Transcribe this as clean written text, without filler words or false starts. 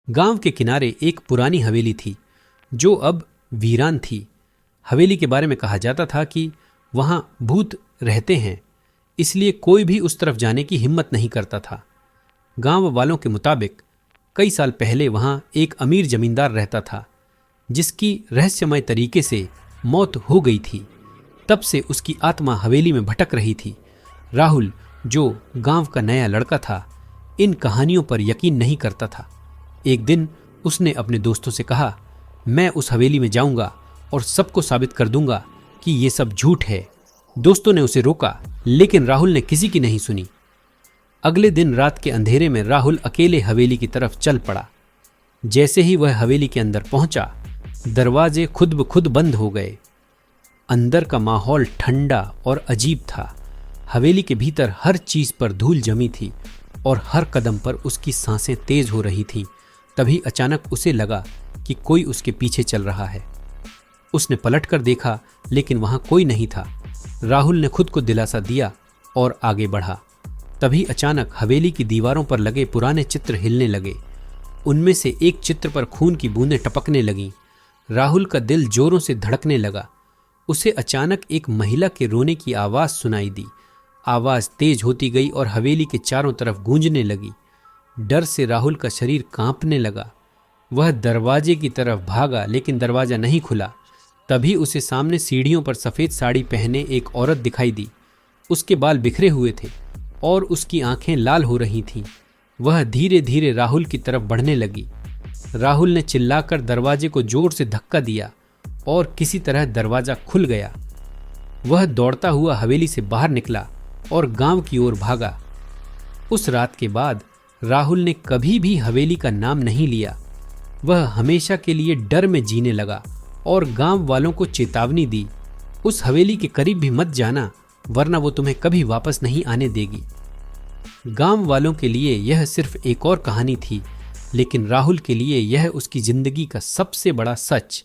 गांव के किनारे एक पुरानी हवेली थी जो अब वीरान थी। हवेली के बारे में कहा जाता था कि वहां भूत रहते हैं, इसलिए कोई भी उस तरफ जाने की हिम्मत नहीं करता था। गांव वालों के मुताबिक कई साल पहले वहां एक अमीर जमींदार रहता था जिसकी रहस्यमय तरीके से मौत हो गई थी। तब से उसकी आत्मा हवेली में भटक रही थी। राहुल, जो गांव का नया लड़का था, इन कहानियों पर यकीन नहीं करता था। एक दिन उसने अपने दोस्तों से कहा, मैं उस हवेली में जाऊंगा और सबको साबित कर दूंगा कि ये सब झूठ है। दोस्तों ने उसे रोका, लेकिन राहुल ने किसी की नहीं सुनी। अगले दिन रात के अंधेरे में राहुल अकेले हवेली की तरफ चल पड़ा। जैसे ही वह हवेली के अंदर पहुंचा, दरवाजे खुद ब खुद बंद हो गए। अंदर का माहौल ठंडा और अजीब था। हवेली के भीतर हर चीज पर धूल जमी थी और हर कदम पर उसकी सांसें तेज हो रही थीं। तभी अचानक उसे लगा कि कोई उसके पीछे चल रहा है। उसने पलटकर देखा, लेकिन वहां कोई नहीं था। राहुल ने खुद को दिलासा दिया और आगे बढ़ा। तभी अचानक हवेली की दीवारों पर लगे पुराने चित्र हिलने लगे। उनमें से एक चित्र पर खून की बूंदें टपकने लगीं। राहुल का दिल जोरों से धड़कने लगा। उसे अचानक एक महिला के रोने की आवाज सुनाई दी। आवाज तेज होती गई और हवेली के चारों तरफ गूंजने लगी। डर से राहुल का शरीर कांपने लगा। वह दरवाजे की तरफ भागा, लेकिन दरवाजा नहीं खुला। तभी उसे सामने सीढ़ियों पर सफेद साड़ी पहने एक औरत दिखाई दी। उसके बाल बिखरे हुए थे और उसकी आंखें लाल हो रही थीं। वह धीरे धीरे राहुल की तरफ बढ़ने लगी। राहुल ने चिल्लाकर दरवाजे को जोर से धक्का दिया और किसी तरह दरवाजा खुल गया। वह दौड़ता हुआ हवेली से बाहर निकला और गांव की ओर भागा। उस रात के बाद राहुल ने कभी भी हवेली का नाम नहीं लिया। वह हमेशा के लिए डर में जीने लगा और गांव वालों को चेतावनी दी, उस हवेली के करीब भी मत जाना, वरना वो तुम्हें कभी वापस नहीं आने देगी। गांव वालों के लिए यह सिर्फ एक और कहानी थी, लेकिन राहुल के लिए यह उसकी जिंदगी का सबसे बड़ा सच